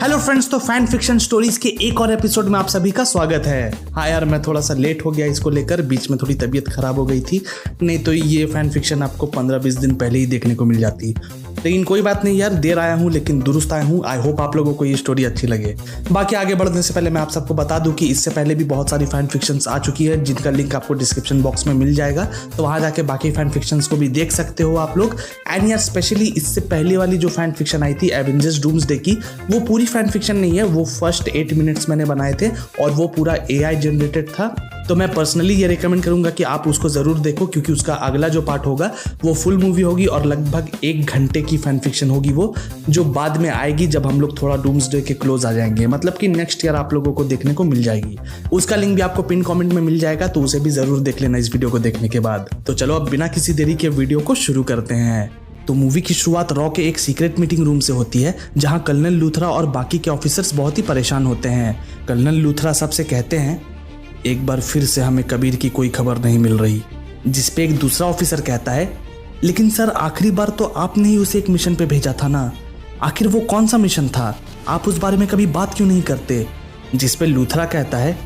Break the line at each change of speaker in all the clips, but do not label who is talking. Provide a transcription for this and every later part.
Hello friends, तो fan fiction stories के एक और एपिसोड में आप सभी का स्वागत है। हाँ यार, मैं थोड़ा सा लेट हो गया इसको लेकर, बीच में थोड़ी तबीयत खराब हो गई थी, नहीं तो ये फैन फिक्शन आपको 15-20 दिन पहले ही देखने को मिल जाती। लेकिन कोई बात नहीं यार, देर आया हूँ लेकिन दुरुस्त आया हूँ। आई होप आप लोगों को ये स्टोरी अच्छी लगे। बाकी आगे बढ़ने से पहले मैं आप सबको बता दूं कि इससे पहले भी बहुत सारी फैन फिक्शंस आ चुकी है, जिनका लिंक आपको डिस्क्रिप्शन बॉक्स में मिल जाएगा, तो वहां जाके बाकी फैन फिक्शंस को भी देख सकते हो आप लोग। एंड यार स्पेशली इससे पहले वाली जो फैन फिक्शन आई थी एवेंजर्स डूम्सडे की, वो पूरी फैन फिक्शन नहीं है, वो फर्स्ट 8 मिनट्स मैंने बनाए थे और वो पूरा AI जनरेटेड था। तो मैं पर्सनली ये रिकमेंड करूंगा कि आप उसको जरूर देखो, क्योंकि उसका अगला जो पार्ट होगा वो फुल मूवी होगी और लगभग 1 घंटे की फैन फिक्शन होगी वो, जो बाद में आएगी जब हम लोग थोड़ा डूम्सडे के क्लोज आ जाएंगे, मतलब कि नेक्स्ट ईयर आप लोगों को देखने को मिल जाएगी। उसका लिंक भी आपको पिन कमेंट में मिल जाएगा, तो उसे भी जरूर देख लेना इस वीडियो को देखने के बाद। तो चलो अब बिना किसी देरी के वीडियो को शुरू करते हैं। तो मूवी की शुरुआत रॉ के एक सीक्रेट मीटिंग रूम से होती है, जहां कर्नल लूथरा और बाकी के ऑफिसर्स बहुत ही परेशान होते हैं। कर्नल लूथरा सबसे कहते हैं, एक बार फिर से हमें कबीर की कोई खबर नहीं मिल रही। जिसपे एक दूसरा ऑफिसर कहता है, लेकिन सर आखिरी बार तो आपने ही उसे एक मिशन पे भेजा था ना, आखिर वो कौन सा मिशन था, आप उस बारे में कभी बात क्यों नहीं करते। जिसपे लूथरा कहता है,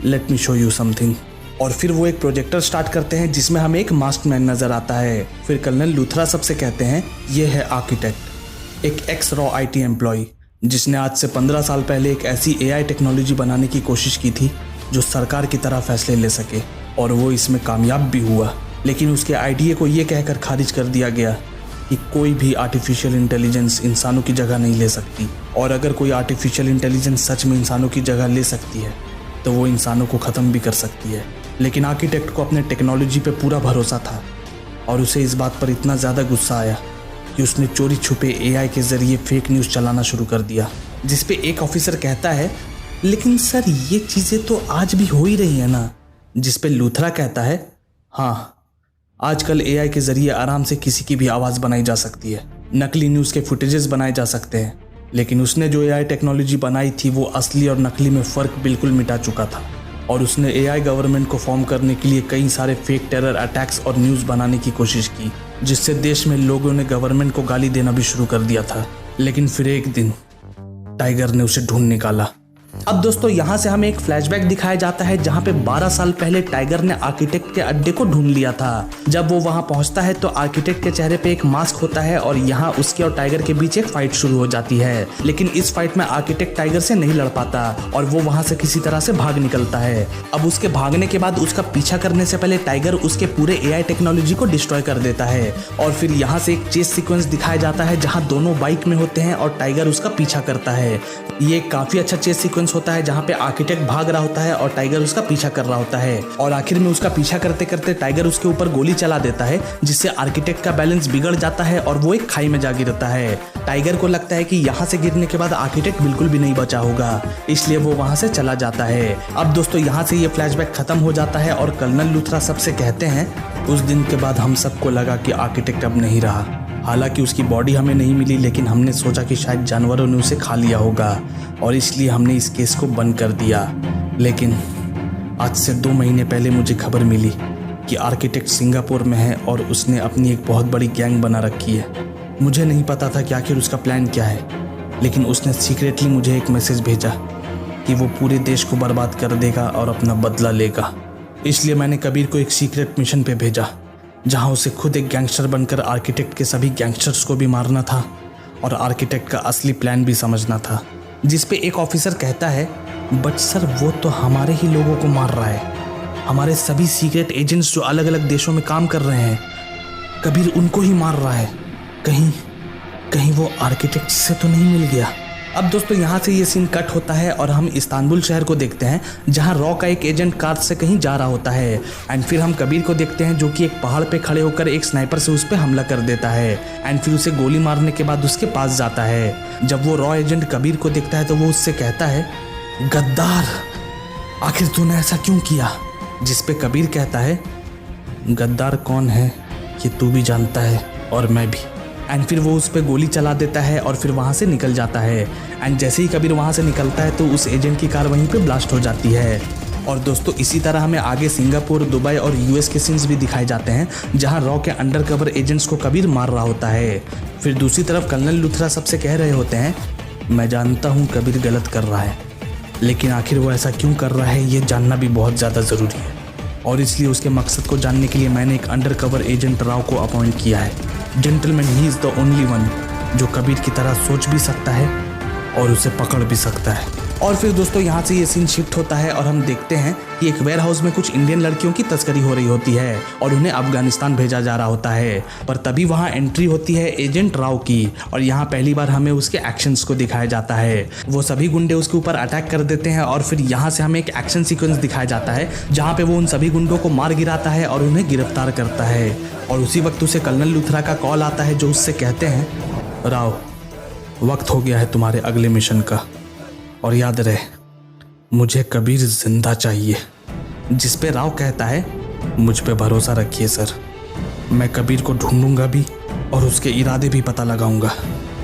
let me show you something. और फिर वो एक प्रोजेक्टर स्टार्ट करते हैं जिसमें हमें एक मास्क मैन नजर आता है। फिर कर्नल लूथरा सबसे कहते हैं, ये है आर्किटेक्ट, एक एक्स रॉ IT एम्प्लॉय, जिसने आज से 15 साल पहले एक ऐसी AI टेक्नोलॉजी बनाने की कोशिश की थी जो सरकार की तरह फैसले ले सके, और वो इसमें कामयाब भी हुआ। लेकिन उसके आइडिया को ये कहकर खारिज कर दिया गया कि कोई भी आर्टिफिशियल इंटेलिजेंस इंसानों की जगह नहीं ले सकती, और अगर कोई आर्टिफिशियल इंटेलिजेंस सच में इंसानों की जगह ले सकती है तो वो इंसानों को ख़त्म भी कर सकती है। लेकिन आर्किटेक्ट को अपने टेक्नोलॉजी पे पूरा भरोसा था, और उसे इस बात पर इतना ज़्यादा गुस्सा आया कि उसने चोरी छुपे AI के ज़रिए फेक न्यूज़ चलाना शुरू कर दिया। जिसपे एक ऑफिसर कहता है, लेकिन सर ये चीज़ें तो आज भी हो ही रही है ना। जिसपे लूथरा कहता है, हाँ, आजकल AI के ज़रिए आराम से किसी की भी आवाज़ बनाई जा सकती है, नकली न्यूज़ के फुटेजेस बनाए जा सकते हैं, लेकिन उसने जो AI टेक्नोलॉजी बनाई थी वो असली और नकली में फ़र्क बिल्कुल मिटा चुका था। और उसने AI गवर्नमेंट को फॉर्म करने के लिए कई सारे फेक टेरर अटैक्स और न्यूज़ बनाने की कोशिश की, जिससे देश में लोगों ने गवर्नमेंट को गाली देना भी शुरू कर दिया था। लेकिन फिर एक दिन टाइगर ने उसे ढूंढ निकाला। अब दोस्तों यहाँ से हमें एक फ्लैशबैक दिखाया जाता है, जहाँ पे 12 साल पहले टाइगर ने आर्किटेक्ट के अड्डे को ढूंढ लिया था। जब वो वहाँ पहुँचता है तो आर्किटेक्ट के चेहरे पे एक मास्क होता है, और यहाँ उसके और टाइगर के बीच एक फाइट शुरू हो जाती है। लेकिन इस फाइट में आर्किटेक्ट टाइगर से नहीं लड़ पाता और वो वहाँ से किसी तरह से भाग निकलता है। अब उसके भागने के बाद उसका पीछा करने से पहले टाइगर उसके पूरे AI टेक्नोलॉजी को डिस्ट्रॉय कर देता है। और फिर यहाँ से एक चेस सीक्वेंस दिखाया जाता है, जहाँ दोनों बाइक में होते हैं और टाइगर उसका पीछा करता है। ये काफी अच्छा चेस सीक्वेंस होता है, जहाँ पे आर्किटेक्ट भाग रहा होता है और टाइगर उसका पीछा कर रहा होता है, और आखिर में उसका पीछा करते करते टाइगर उसके ऊपर गोली चला देता है, जिससे आर्किटेक्ट का बैलेंस बिगड़ जाता है और वो एक खाई में जा गिरता है। टाइगर को लगता है कि यहाँ से गिरने के बाद आर्किटेक्ट बिल्कुल भी नहीं बचा होगा, इसलिए वो वहाँ से चला जाता है। अब दोस्तों यहाँ से ये फ्लैशबैक खत्म हो जाता है और कर्नल लूथरा सबसे कहते हैं, उस दिन के बाद हम सबको लगा कि आर्किटेक्ट अब नहीं रहा। हालांकि उसकी बॉडी हमें नहीं मिली, लेकिन हमने सोचा कि शायद जानवरों ने उसे खा लिया होगा, और इसलिए हमने इस केस को बंद कर दिया। लेकिन आज से 2 महीने पहले मुझे खबर मिली कि आर्किटेक्ट सिंगापुर में है और उसने अपनी एक बहुत बड़ी गैंग बना रखी है। मुझे नहीं पता था कि आखिर उसका प्लान क्या है, लेकिन उसने सीक्रेटली मुझे एक मैसेज भेजा कि वो पूरे देश को बर्बाद कर देगा और अपना बदला लेगा। इसलिए मैंने कबीर को एक सीक्रेट मिशन पे भेजा, जहां उसे खुद एक गैंगस्टर बनकर आर्किटेक्ट के सभी गैंगस्टर्स को भी मारना था और आर्किटेक्ट का असली प्लान भी समझना था। जिसपे एक ऑफिसर कहता है, बट सर वो तो हमारे ही लोगों को मार रहा है, हमारे सभी सीक्रेट एजेंट्स जो अलग अलग देशों में काम कर रहे हैं, कबीर उनको ही मार रहा है, कहीं वो आर्किटेक्ट से तो नहीं मिल गया। अब दोस्तों यहाँ से ये सीन कट होता है और हम इस्तांबुल शहर को देखते हैं, जहाँ रॉ का एक एजेंट कार से कहीं जा रहा होता है। एंड फिर हम कबीर को देखते हैं, जो कि एक पहाड़ पे खड़े होकर एक स्नाइपर से उस पर हमला कर देता है, एंड फिर उसे गोली मारने के बाद उसके पास जाता है। जब वो रॉ एजेंट कबीर को देखता है तो वो उससे कहता है, गद्दार, आखिर तूने ऐसा क्यों किया। जिसपे कबीर कहता है, गद्दार कौन है ये तू भी जानता है और मैं भी। एंड फिर वो उस पर गोली चला देता है और फिर वहाँ से निकल जाता है। एंड जैसे ही कबीर वहाँ से निकलता है तो उस एजेंट की कार वहीं पे ब्लास्ट हो जाती है। और दोस्तों इसी तरह हमें आगे सिंगापुर, दुबई और US के सीन्स भी दिखाए जाते हैं, जहाँ रॉ के अंडर कवर एजेंट्स को कबीर मार रहा होता है। फिर दूसरी तरफ कर्नल लूथरा सबसे कह रहे होते हैं, मैं जानता हूँ कबीर गलत कर रहा है, लेकिन आखिर वो ऐसा क्यों कर रहा है ये जानना भी बहुत ज़्यादा ज़रूरी है। और इसलिए उसके मकसद को जानने के लिए मैंने एक अंडरकवर एजेंट राव को अपॉइंट किया है। Gentleman, he is the only one जो कबीर की तरह सोच भी सकता है और उसे पकड़ भी सकता है। और फिर दोस्तों यहाँ से ये सीन शिफ्ट होता है और हम देखते हैं कि एक वेयर हाउस में कुछ इंडियन लड़कियों की तस्करी हो रही होती है और उन्हें अफगानिस्तान भेजा जा रहा होता है। पर तभी वहाँ एंट्री होती है एजेंट राव की और यहाँ पहली बार हमें उसके एक्शंस को दिखाया जाता है। वो सभी गुंडे उसके ऊपर अटैक कर देते हैं और फिर यहाँ से हमें एक एक्शन सीक्वेंस दिखाया जाता है जहाँ पे वो उन सभी गुंडों को मार गिराता है और उन्हें गिरफ्तार करता है। और उसी वक्त उसे कर्नल लूथरा का कॉल आता है जो उससे कहते हैं, राव, वक्त हो गया है तुम्हारे अगले मिशन का, और याद रहे मुझे कबीर जिंदा चाहिए। जिस पे राव कहता है, मुझ पे भरोसा रखिए सर, मैं कबीर को ढूंढूंगा भी और उसके इरादे भी पता लगाऊंगा।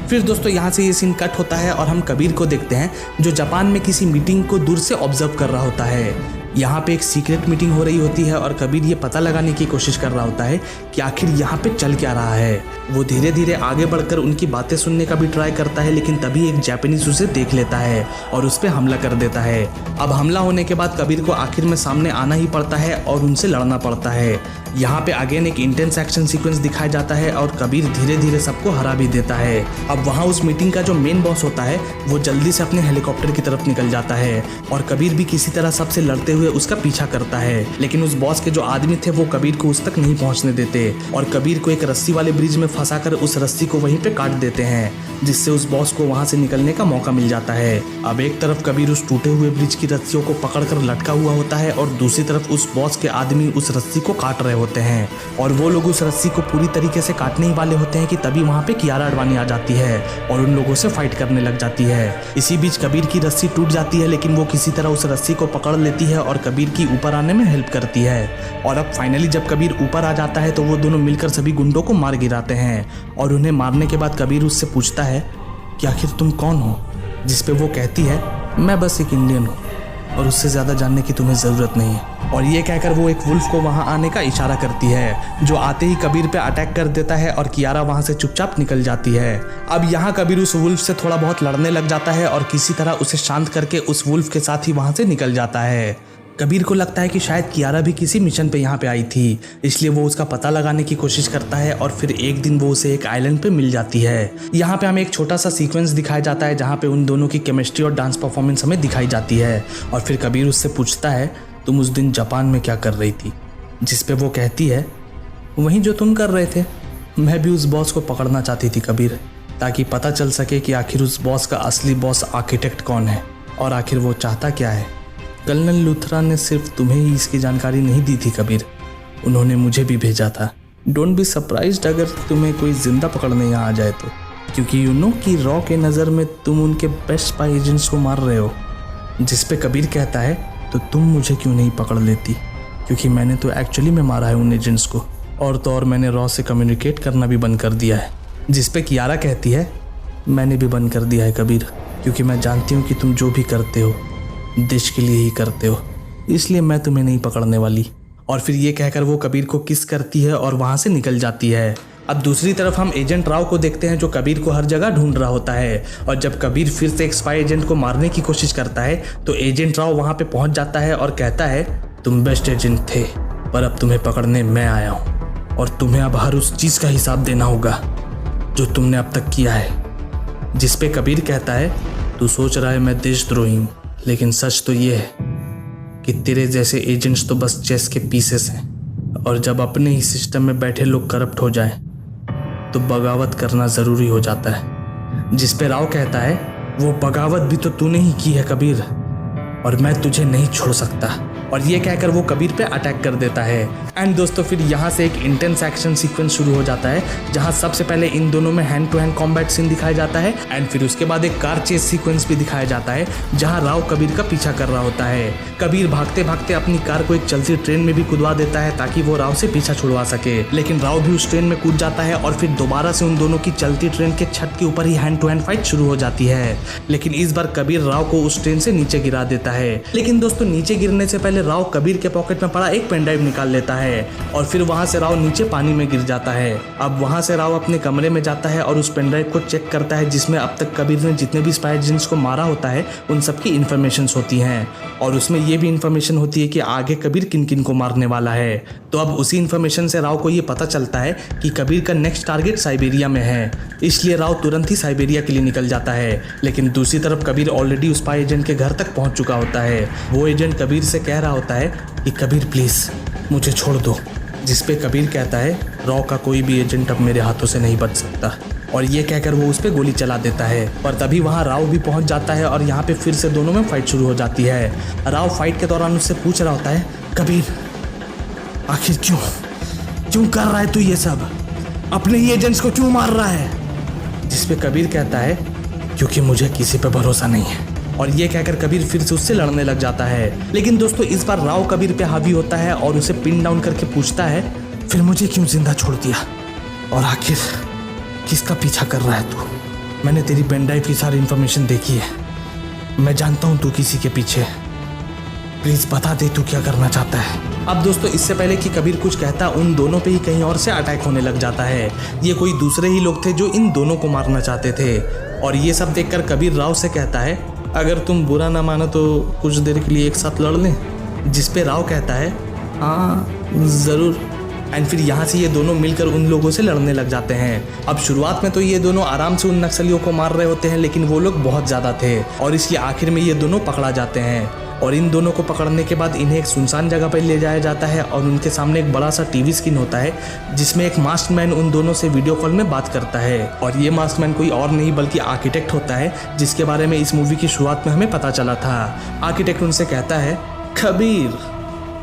फिर दोस्तों यहाँ से ये सीन कट होता है और हम कबीर को देखते हैं जो जापान में किसी मीटिंग को दूर से ऑब्जर्व कर रहा होता है। यहाँ पे एक सीक्रेट मीटिंग हो रही होती है और कबीर ये पता लगाने की कोशिश कर रहा होता है कि आखिर यहाँ पे चल क्या रहा है। वो धीरे धीरे आगे बढ़कर उनकी बातें सुनने का भी ट्राई करता है, लेकिन तभी एक जापानीज उसे देख लेता है और उस पर हमला कर देता है। अब हमला होने के बाद कबीर को आखिर में सामने आना ही पड़ता है और उनसे लड़ना पड़ता है। यहाँ पे अगेन एक इंटेंस एक्शन सीक्वेंस दिखाया जाता है और कबीर धीरे धीरे सबको हरा भी देता है। अब वहाँ उस मीटिंग का जो मेन बॉस होता है वो जल्दी से अपने हेलीकॉप्टर की तरफ निकल जाता है और कबीर भी किसी तरह सबसे लड़ते हुए उसका पीछा करता है। लेकिन उस बॉस के जो आदमी थे वो कबीर को उस तक नहीं पहुंचने देते और कबीर को एक रस्सी वाले ब्रिज में फंसाकर उस रस्सी को वहीं पे काट देते हैं, जिससे उस बॉस को वहां से निकलने का मौका मिल जाता है। अब एक तरफ कबीर उस टूटे हुए ब्रिज की रस्सियों को पकड़कर लटका हुआ होता है और दूसरी तरफ उस बॉस के आदमी उस रस्सी को काट रहे होते हैं और वो लोग उस रस्सी को पूरी तरीके से काटने ही वाले होते हैं कि तभी वहां पे कियारा अडवाणी आ जाती है और उन लोगों से फाइट करने लग जाती है। इसी बीच कबीर की रस्सी टूट जाती है, लेकिन वो किसी तरह उस रस्सी को पकड़ लेती है और कबीर की ऊपर आने में हेल्प करती है। और अब फाइनली जब कबीर ऊपर आ जाता है तो वो दोनों मिलकर सभी गुंडों को मार गिराते हैं और उन्हें मारने के बाद कबीर उससे पूछता है कि आखिर तुम कौन हो, जिस पे वो कहती है, मैं बस एक इंडियन हूँ और उससे ज़्यादा जानने की तुम्हें ज़रूरत नहीं है। और ये कहकर वो एक वुल्फ को वहाँ आने का इशारा करती है जो आते ही कबीर पे अटैक कर देता है और कियारा वहाँ से चुपचाप निकल जाती है। अब यहाँ कबीर उस वुल्फ से थोड़ा बहुत लड़ने लग जाता है और किसी तरह उसे शांत करके उस वुल्फ के साथ ही वहाँ से निकल जाता है। कबीर को लगता है कि शायद कियारा भी किसी मिशन पे यहाँ पे आई थी, इसलिए वो उसका पता लगाने की कोशिश करता है और फिर एक दिन वो उसे एक आइलैंड पे मिल जाती है। यहाँ पे हमें एक छोटा सा सीक्वेंस दिखाया जाता है जहाँ पे उन दोनों की केमिस्ट्री और डांस परफॉर्मेंस हमें दिखाई जाती है और फिर कबीर उससे पूछता है, तुम उस दिन जापान में क्या कर रही थी? जिस पे वो कहती है, वहीं जो तुम कर रहे थे, मैं भी उस बॉस को पकड़ना चाहती थी कबीर, ताकि पता चल सके कि आखिर उस बॉस का असली बॉस आर्किटेक्ट कौन है और आखिर वो चाहता क्या है। कर्नल लूथरा ने सिर्फ तुम्हें ही इसकी जानकारी नहीं दी थी कबीर, उन्होंने मुझे भी भेजा था। डोंट बी सरप्राइज्ड अगर तुम्हें कोई जिंदा पकड़ने यहाँ आ जाए तो, क्योंकि यू नो कि रॉ के नज़र में तुम उनके बेस्ट स्पाई एजेंट्स को मार रहे हो। जिस पे कबीर कहता है, तो तुम मुझे क्यों नहीं पकड़ लेती, क्योंकि मैंने तो एक्चुअली में मारा है उन एजेंट्स को, और तो और मैंने रॉ से कम्युनिकेट करना भी बंद कर दिया है। जिस पे कियारा कहती है, मैंने भी बंद कर दिया है कबीर, क्योंकि मैं जानती हूँ कि तुम जो भी करते हो देश के लिए ही करते हो, इसलिए मैं तुम्हें नहीं पकड़ने वाली। और फिर ये कहकर वो कबीर को किस करती है और वहाँ से निकल जाती है। अब दूसरी तरफ हम एजेंट राव को देखते हैं जो कबीर को हर जगह ढूंढ रहा होता है और जब कबीर फिर से एक स्पाई एजेंट को मारने की कोशिश करता है तो एजेंट राव वहाँ पे पहुँच जाता है और कहता है, तुम बेस्ट एजेंट थे, पर अब तुम्हें पकड़ने मैं आया हूँ और तुम्हें अब हर उस चीज़ का हिसाब देना होगा जो तुमने अब तक किया है। जिस पे कबीर कहता है, तू सोच रहा है मैं देशद्रोही हूँ, लेकिन सच तो ये है कि तेरे जैसे एजेंट्स तो बस चेस के पीसेस हैं और जब अपने ही सिस्टम में बैठे लोग करप्ट हो जाएं तो बगावत करना ज़रूरी हो जाता है। जिस पे राव कहता है, वो बगावत भी तो तूने ही की है कबीर और मैं तुझे नहीं छोड़ सकता। और ये कहकर वो कबीर पे अटैक कर देता है। एंड दोस्तों फिर यहाँ से एक इंटेंस एक्शन सीक्वेंस शुरू हो जाता है जहाँ सबसे पहले इन दोनों में hand to hand combat scene दिखाया जाता है एंड फिर उसके बाद एक कार चेस सीक्वेंस भी दिखाया जाता है जहाँ राव कबीर का पीछा कर रहा होता है। कबीर भागते भागते अपनी कार को एक चलती ट्रेन में भी कूदवा देता है ताकि वो राव से पीछा छुड़वा सके, लेकिन राव भी उस ट्रेन में कूद जाता है और फिर दोबारा से उन दोनों की चलती ट्रेन के छत के ऊपर ही हैंड टू हैंड फाइट शुरू हो जाती है। लेकिन इस बार कबीर राव को उस ट्रेन से नीचे गिरा देता है। लेकिन दोस्तों नीचे गिरने से पहले राव कबीर के पॉकेट में पड़ा एक पेन ड्राइव निकाल लेता है और फिर वहां से राव नीचे पानी में गिर जाता है। अब वहां से राव अपने कमरे में जाता है और उस पेन ड्राइव को चेक करता है जिसमें अब तक कबीर ने जितने भी स्पाई एजेंट्स को मारा होता है उन सबकी इन्फॉर्मेशन होती हैं और उसमें ये भी इन्फॉर्मेशन होती है कि आगे कबीर किन किन को मारने वाला है। तो अब उसी इन्फॉर्मेशन से राव को ये पता चलता है कि कबीर का नेक्स्ट टारगेट साइबेरिया में है, इसलिए राव तुरंत ही साइबेरिया के लिए निकल जाता है। लेकिन दूसरी तरफ कबीर ऑलरेडी उस स्पाई एजेंट के घर तक पहुंच चुका होता है। वो एजेंट कबीर से कह रहा होता है कि कबीर प्लीज मुझे छोड़ दो, जिस पे कबीर कहता है राव का कोई भी एजेंट अब मेरे हाथों से नहीं बच सकता और ये कहकर वो उस पर गोली चला देता है। पर तभी वहाँ राव भी पहुंच जाता है और यहाँ पे फिर से दोनों में फाइट शुरू हो जाती है। राव फाइट के दौरान उससे पूछ रहा होता है कबीर आखिर क्यों कर रहा है तू ये सब, अपने ही एजेंट्स को क्यों मार रहा है? जिस पे कबीर कहता है क्योंकि मुझे किसी पे भरोसा नहीं है और ये कहकर कबीर फिर से उससे लड़ने लग जाता है। लेकिन दोस्तों इस बार राव कबीर पे हावी होता है और उसे पिन डाउन करके पूछता है फिर मुझे क्यों जिंदा छोड़ दिया और आखिर किसका पीछा कर रहा है तू? मैंने तेरी पेन ड्राइव की सारी इन्फॉर्मेशन देखी है, मैं जानता हूँ तू किसी के पीछे, प्लीज बता दे तू क्या करना चाहता है। अब दोस्तों इससे पहले कि कबीर कुछ कहता उन दोनों पे ही कहीं और से अटैक होने लग जाता है। ये कोई दूसरे ही लोग थे जो इन दोनों को मारना चाहते थे और ये सब देखकर कबीर राव से कहता है अगर तुम बुरा ना मानो तो कुछ देर के लिए एक साथ लड़ लें। जिस पे राव कहता है हाँ ज़रूर। एंड फिर यहाँ से ये दोनों मिलकर उन लोगों से लड़ने लग जाते हैं। अब शुरुआत में तो ये दोनों आराम से उन नक्सलियों को मार रहे होते हैं लेकिन वो लोग बहुत ज़्यादा थे और इसलिए आखिर में ये दोनों पकड़ा जाते हैं और इन दोनों को पकड़ने के बाद इन्हें एक सुनसान जगह पर ले जाया जाता है और उनके सामने एक बड़ा सा टीवी स्क्रीन होता है जिसमें एक मास्कमैन उन दोनों से वीडियो कॉल में बात करता है और ये मास्कमैन कोई और नहीं बल्कि आर्किटेक्ट होता है जिसके बारे में इस मूवी की शुरुआत में हमें पता चला था। आर्किटेक्ट उनसे कहता है कबीर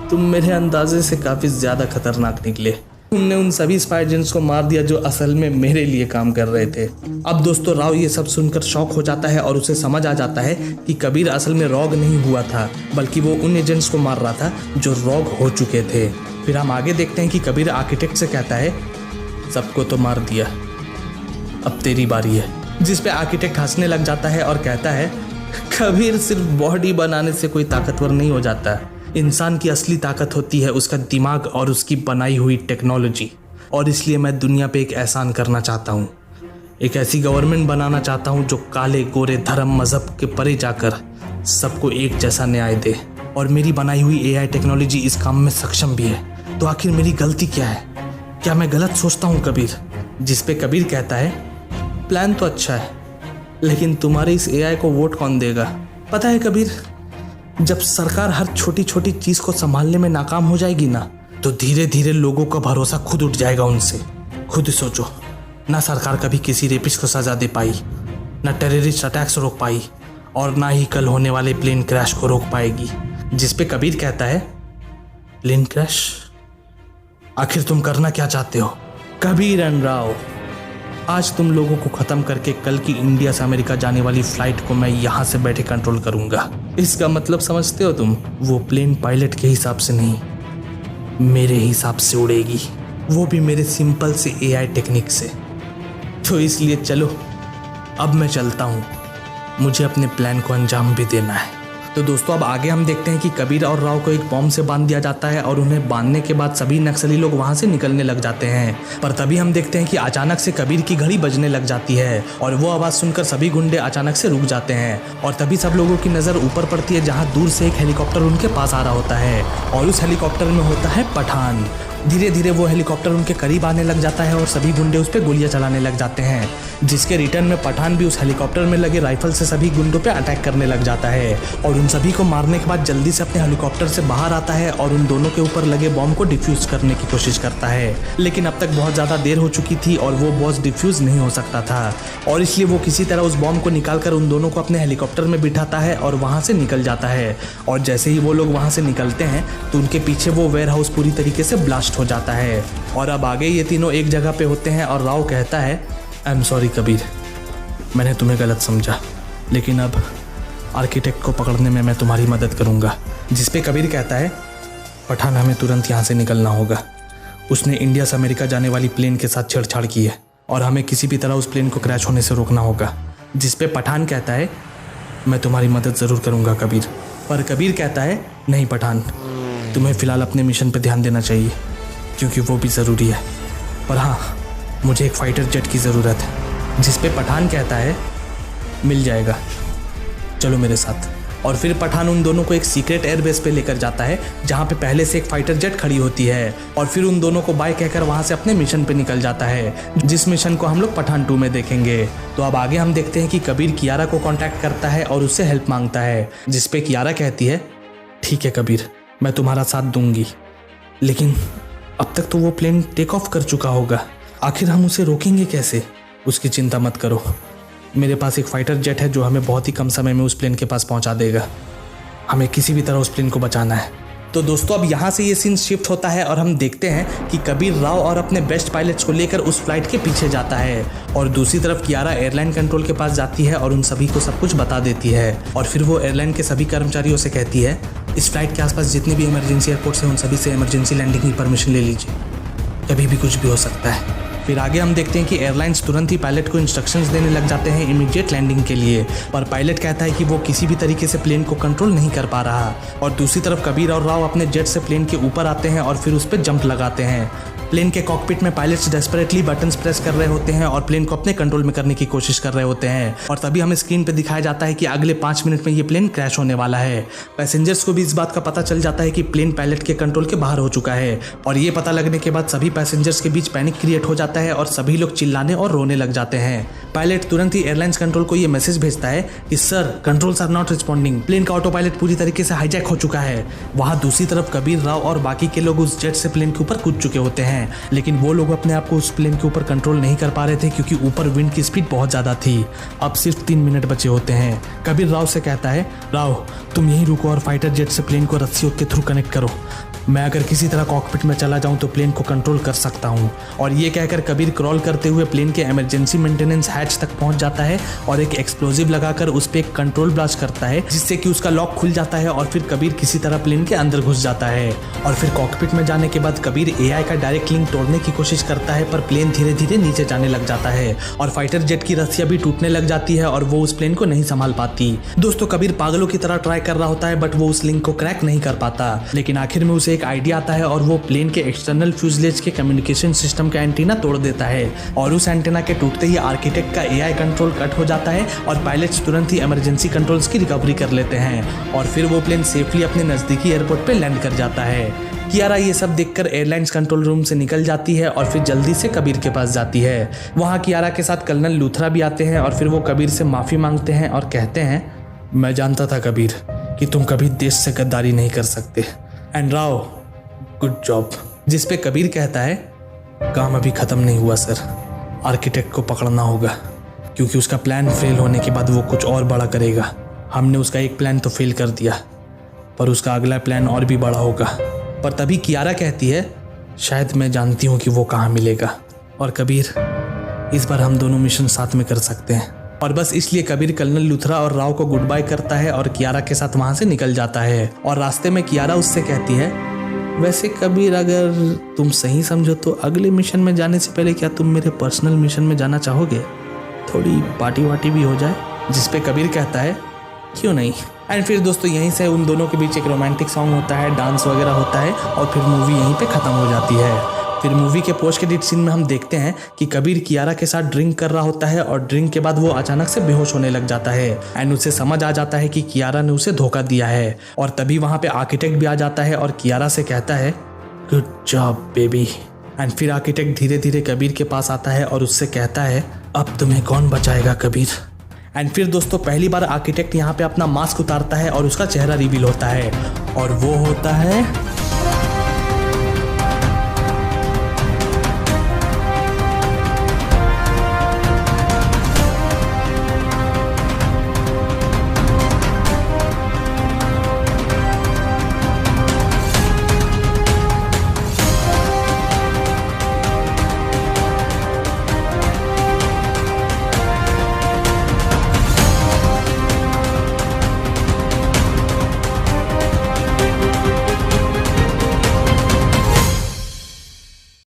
तुम मेरे अंदाजे से काफ़ी ज़्यादा खतरनाक निकले, तुमने उन सभी स्पाई एजेंट्स को मार दिया जो असल में मेरे लिए काम कर रहे थे। अब दोस्तों राव ये सब सुनकर शॉक हो जाता है और उसे समझ आ जाता है कि कबीर असल में रॉग नहीं हुआ था बल्कि वो उन एजेंट्स को मार रहा था जो रॉग हो चुके थे। फिर हम आगे देखते हैं कि कबीर आर्किटेक्ट से कहता है सबको तो मार दिया, अब तेरी बारी है। जिस पे आर्किटेक्ट हंसने लग जाता है और कहता है कबीर सिर्फ बॉडी बनाने से कोई ताकतवर नहीं हो जाता, इंसान की असली ताकत होती है उसका दिमाग और उसकी बनाई हुई टेक्नोलॉजी। और इसलिए मैं दुनिया पे एक एहसान करना चाहता हूँ, एक ऐसी गवर्नमेंट बनाना चाहता हूँ जो काले गोरे धर्म मज़हब के परे जाकर सबको एक जैसा न्याय दे और मेरी बनाई हुई एआई टेक्नोलॉजी इस काम में सक्षम भी है। तो आखिर मेरी गलती क्या है, क्या मैं गलत सोचता हूँ कबीर? जिस पे कबीर कहता है प्लान तो अच्छा है लेकिन तुम्हारे इस एआई को वोट कौन देगा? पता है कबीर, जब सरकार हर छोटी छोटी चीज को संभालने में नाकाम हो जाएगी ना तो धीरे धीरे लोगों का भरोसा खुद उठ जाएगा उनसे। खुद सोचो ना सरकार कभी किसी रेपिस्ट को सजा दे पाई, ना टेररिस्ट अटैक्स रोक पाई और ना ही कल होने वाले प्लेन क्रैश को रोक पाएगी। जिस पे कबीर कहता है प्लेन क्रैश, आखिर तुम करना क्या चाहते हो? कबीर एंड राव, आज तुम लोगों को खत्म करके कल की इंडिया से अमेरिका जाने वाली फ्लाइट को मैं यहाँ से बैठे कंट्रोल करूंगा। इसका मतलब समझते हो तुम? वो प्लेन पायलट के हिसाब से नहीं, मेरे हिसाब से उड़ेगी, वो भी मेरे सिंपल से एआई टेक्निक से। तो इसलिए चलो अब मैं चलता हूँ, मुझे अपने प्लान को अंजाम भी देना है। तो दोस्तों अब आगे हम देखते हैं कि कबीर और राव को एक बॉम्ब से बांध दिया जाता है और उन्हें बांधने के बाद सभी नक्सली लोग वहां से निकलने लग जाते हैं। पर तभी हम देखते हैं कि अचानक से कबीर की घड़ी बजने लग जाती है और वो आवाज़ सुनकर सभी गुंडे अचानक से रुक जाते हैं और तभी सब लोगों की नज़र ऊपर पड़ती है जहाँ दूर से एक हेलीकॉप्टर उनके पास आ रहा होता है और उस हेलीकॉप्टर में होता है पठान। धीरे धीरे वो हेलीकॉप्टर उनके करीब आने लग जाता है और सभी गुंडे उस पर गोलियां चलाने लग जाते हैं, जिसके रिटर्न में पठान भी उस हेलीकॉप्टर में लगे राइफल से सभी गुंडों पे अटैक करने लग जाता है और उन सभी को मारने के बाद जल्दी से अपने हेलीकॉप्टर से बाहर आता है और उन दोनों के ऊपर लगे बॉम्ब को डिफ्यूज करने की कोशिश करता है। लेकिन अब तक बहुत ज़्यादा देर हो चुकी थी और वो बॉम्ब डिफ्यूज नहीं हो सकता था और इसलिए वो किसी तरह उस बॉम्ब को निकालकर उन दोनों को अपने हेलीकॉप्टर में बिठाता है और वहाँ से निकल जाता है। और जैसे ही वो लोग वहाँ से निकलते हैं तो उनके पीछे वो वेयर हाउस पूरी तरीके से ब्लास्ट हो जाता है और अब आगे ये तीनों एक जगह पे होते हैं और राव कहता है आई एम सॉरी कबीर, मैंने तुम्हें गलत समझा, लेकिन अब आर्किटेक्ट को पकड़ने में मैं तुम्हारी मदद करूंगा। जिस पे कबीर कहता है पठान, हमें तुरंत यहाँ से निकलना होगा, उसने इंडिया से अमेरिका जाने वाली प्लेन के साथ छेड़छाड़ की है और हमें किसी भी तरह उस प्लेन को क्रैश होने से रोकना होगा। जिस पे पठान कहता है मैं तुम्हारी मदद ज़रूर करूँगा कबीर, पर कबीर कहता है नहीं पठान, तुम्हें फ़िलहाल अपने मिशन पे ध्यान देना चाहिए क्योंकि वो भी ज़रूरी है। पर हाँ, मुझे एक फाइटर जेट की ज़रूरत है। जिस पे पठान कहता है मिल जाएगा, चलो मेरे साथ। और फिर पठान उन दोनों को एक सीक्रेट एयरबेस पे लेकर जाता है जहाँ पे पहले से एक फाइटर जेट खड़ी होती है और फिर उन दोनों को बाय कहकर वहाँ से अपने मिशन पे निकल जाता है, जिस मिशन को हम लोग पठान 2 में देखेंगे। तो अब आगे हम देखते हैं कि कबीर कियारा को कांटेक्ट करता है और उससे हेल्प मांगता है, जिस पे कियारा कहती है ठीक है कबीर, मैं तुम्हारा साथ दूंगी, लेकिन अब तक तो वो प्लेन टेक ऑफ कर चुका होगा, आखिर हम उसे रोकेंगे कैसे? उसकी चिंता मत करो, मेरे पास एक फाइटर जेट है जो हमें बहुत ही कम समय में उस प्लेन के पास पहुंचा देगा। हमें किसी भी तरह उस प्लेन को बचाना है। तो दोस्तों अब यहाँ से ये सीन शिफ्ट होता है और हम देखते हैं कि कबीर राव और अपने बेस्ट पायलट्स को लेकर उस फ्लाइट के पीछे जाता है और दूसरी तरफ कियारा एयरलाइन कंट्रोल के पास जाती है और उन सभी को सब कुछ बता देती है। और फिर वो एयरलाइन के सभी कर्मचारियों से कहती है इस फ्लाइट के आसपास जितने भी इमरजेंसी एयरपोर्ट्स हैं उन सभी से इमरजेंसी लैंडिंग की परमिशन ले लीजिए, कभी भी कुछ भी हो सकता है। फिर आगे हम देखते हैं कि एयरलाइंस तुरंत ही पायलट को इंस्ट्रक्शंस देने लग जाते हैं इमीडिएट लैंडिंग के लिए, पर पायलट कहता है कि वो किसी भी तरीके से प्लेन को कंट्रोल नहीं कर पा रहा। और दूसरी तरफ कबीर और राव अपने जेट से प्लेन के ऊपर आते हैं और फिर उस पर जंप लगाते हैं। प्लेन के कॉकपिट में पायलट्स डेस्परेटली बटन्स प्रेस कर रहे होते हैं और प्लेन को अपने कंट्रोल में करने की कोशिश कर रहे होते हैं। और तभी हमें स्क्रीन पे दिखाया जाता है कि अगले 5 मिनट में ये प्लेन क्रैश होने वाला है। पैसेंजर्स को भी इस बात का पता चल जाता है कि प्लेन पायलट के कंट्रोल के बाहर हो चुका है और ये पता लगने के बाद सभी पैसेंजर्स के बीच पैनिक क्रिएट हो जाता है और सभी लोग चिल्लाने और रोने लग जाते हैं। पायलट तुरंत ही एयरलाइंस कंट्रोल को ये मैसेज भेजता है कि sir controls are not responding, plane का ऑटो पायलट पूरी तरीके से हाईजैक हो चुका है। वहाँ दूसरी तरफ कबीर राव और बाकी के लोग उस जेट से प्लेन के ऊपर कूद चुके होते हैं, लेकिन वो लोग अपने आप को उस प्लेन के ऊपर कंट्रोल नहीं कर पा रहे थे क्योंकि ऊपर विंड की स्पीड बहुत ज्यादा थी। अब सिर्फ 3 मिनट बचे होते हैं। कबीर राव से कहता है राव तुम यहीं रुको और फाइटर जेट से प्लेन को रस्सियों के थ्रू कनेक्ट करो, मैं अगर किसी तरह कॉकपिट में चला जाऊं तो प्लेन को कंट्रोल कर सकता हूं। और ये कहकर कबीर क्रॉल करते हुए प्लेन के इमरजेंसी मेंटेनेंस हैच तक पहुंच जाता है और एक एक्सप्लोजिव लगाकर उस पर एक कंट्रोल ब्लास्ट करता है जिससे कि उसका लॉक खुल जाता है और फिर कबीर किसी तरह प्लेन के अंदर घुस जाता है। और फिर कॉकपिट में जाने के बाद कबीर एआई का डायरेक्ट लिंक तोड़ने की कोशिश करता है, पर प्लेन धीरे धीरे नीचे जाने लग जाता है और फाइटर जेट की रस्सियां भी टूटने लग जाती है और वो उस प्लेन को नहीं संभाल पाती। दोस्तों कबीर पागलों की तरह ट्राई कर रहा होता है बट वो उस लिंक को क्रैक नहीं कर पाता, लेकिन आखिर में उसे एक आइडिया आता है और वो प्लेन के एक्सटर्नल फ्यूजलेज के कम्युनिकेशन सिस्टम का एंटीना तोड़ देता है और उस एंटीना के टूटते ही आर्किटेक्ट का एआई कंट्रोल कट हो जाता है और पायलट्स तुरंत ही इमरजेंसी कंट्रोल्स की रिकवरी कर लेते हैं और फिर वो प्लेन सेफली अपने नजदीकी एयरपोर्ट पे लैंड कर जाता है। कियारा ये सब देखकर एयरलाइंस कंट्रोल रूम से निकल जाती है और फिर जल्दी से कबीर के पास जाती है। वहाँ कियारा के साथ कर्नल लूथरा भी आते हैं और फिर वो कबीर से माफी मांगते हैं और कहते हैं मैं जानता था कबीर कि तुम कभी देश से गद्दारी नहीं कर सकते, एंड राव गुड जॉब। जिस पे कबीर कहता है काम अभी खत्म नहीं हुआ सर, आर्किटेक्ट को पकड़ना होगा क्योंकि उसका प्लान फेल होने के बाद वो कुछ और बड़ा करेगा। हमने उसका एक प्लान तो फेल कर दिया पर उसका अगला प्लान और भी बड़ा होगा। पर तभी कियारा कहती है शायद मैं जानती हूँ कि वो कहाँ मिलेगा और कबीर इस बार हम दोनों मिशन साथ में कर सकते हैं। और बस इसलिए कबीर कर्नल लूथरा और राव को गुड बाय करता है और कियारा के साथ वहाँ से निकल जाता है। और रास्ते में कियारा उससे कहती है वैसे कबीर अगर तुम सही समझो तो अगले मिशन में जाने से पहले क्या तुम मेरे पर्सनल मिशन में जाना चाहोगे, थोड़ी पार्टी वार्टी भी हो जाए। जिस पे कबीर कहता है क्यों नहीं। एंड फिर दोस्तों यहीं से उन दोनों के बीच एक रोमांटिक सॉन्ग होता है, डांस वगैरह होता है और फिर मूवी यहीं पे ख़त्म हो जाती है। फिर मूवी के पोस्ट क्रेडिट सीन में हम देखते हैं कि कबीर कियारा के साथ ड्रिंक कर रहा होता है और ड्रिंक के बाद वो अचानक से बेहोश होने लग जाता है एंड उसे समझ आ जाता है कि कियारा ने उसे धोखा दिया है। और तभी वहाँ पे आर्किटेक्ट भी आ जाता है और कियारा से कहता है गुड जॉब बेबी। एंड फिर आर्किटेक्ट धीरे धीरे कबीर के पास आता है और उससे कहता है अब तुम्हें कौन बचाएगा कबीर। एंड फिर दोस्तों पहली बार आर्किटेक्ट यहाँ पे अपना मास्क उतारता है और उसका चेहरा रिवील होता है और वो होता है